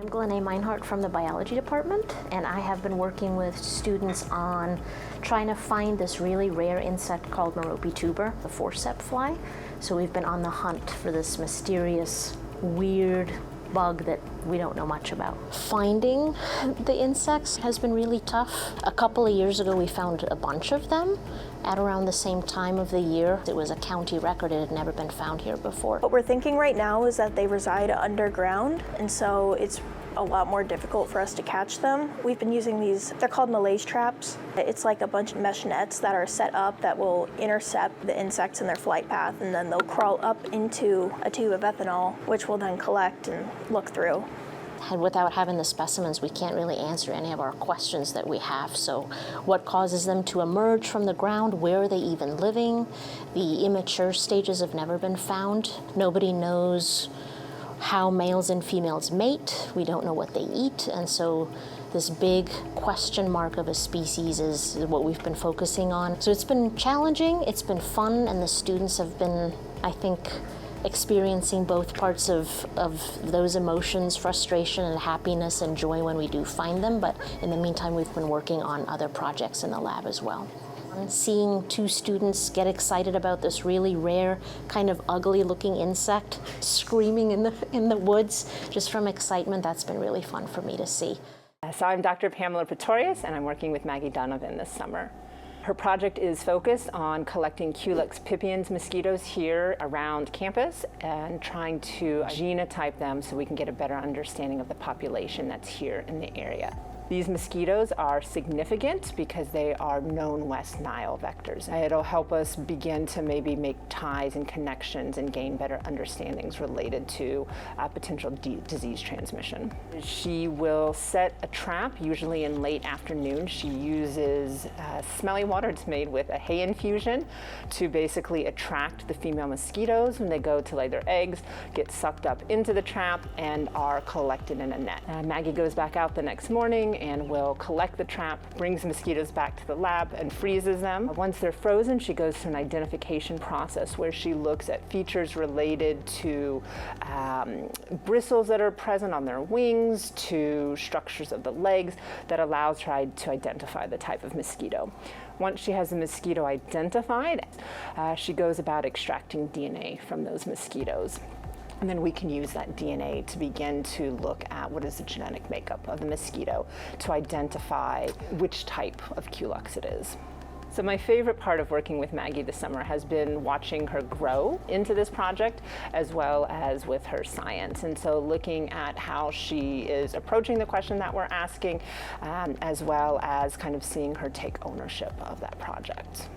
I'm Glennae Meinhardt from the biology department, and I have been working with students on trying to find this really rare insect called Merope tuber, the forceps fly. So we've been on the hunt for this mysterious, weird bug that we don't know much about. Finding the insects has been really tough. A couple of years ago we found a bunch of them at around the same time of the year. It was a county record. It had never been found here before. What we're thinking right now is that they reside underground, and so it's a lot more difficult for us to catch them. We've been using these, they're called malaise traps. It's like a bunch of mesh nets that are set up that will intercept the insects in their flight path, and then they'll crawl up into a tube of ethanol, which we'll then collect and look through. And without having the specimens, we can't really answer any of our questions that we have. So what causes them to emerge from the ground? Where are they even living? The immature stages have never been found. Nobody knows how males and females mate. We don't know what they eat. And so this big question mark of a species is what we've been focusing on. So it's been challenging, it's been fun, and the students have been, I think, experiencing both parts of those emotions, frustration and happiness and joy when we do find them. But in the meantime, we've been working on other projects in the lab as well. Seeing two students get excited about this really rare, kind of ugly looking insect screaming in the woods just from excitement, that's been really fun for me to see. So I'm Dr. Pamela Pretorius, and I'm working with Maggie Donovan this summer. Her project is focused on collecting Culex pipiens mosquitoes here around campus and trying to genotype them so we can get a better understanding of the population that's here in the area. These mosquitoes are significant because they are known West Nile vectors. It'll help us begin to maybe make ties and connections and gain better understandings related to potential disease transmission. She will set a trap, usually in late afternoon. She uses smelly water. It's made with a hay infusion to basically attract the female mosquitoes when they go to lay their eggs, get sucked up into the trap, and are collected in a net. Maggie goes back out the next morning and will collect the trap, brings mosquitoes back to the lab and freezes them. Once they're frozen, she goes through an identification process where she looks at features related to bristles that are present on their wings, to structures of the legs that allows her to identify the type of mosquito. Once she has the mosquito identified, she goes about extracting DNA from those mosquitoes. And then we can use that DNA to begin to look at what is the genetic makeup of the mosquito to identify which type of Culex it is. So my favorite part of working with Maggie this summer has been watching her grow into this project, as well as with her science. And so looking at how she is approaching the question that we're asking, as well as kind of seeing her take ownership of that project.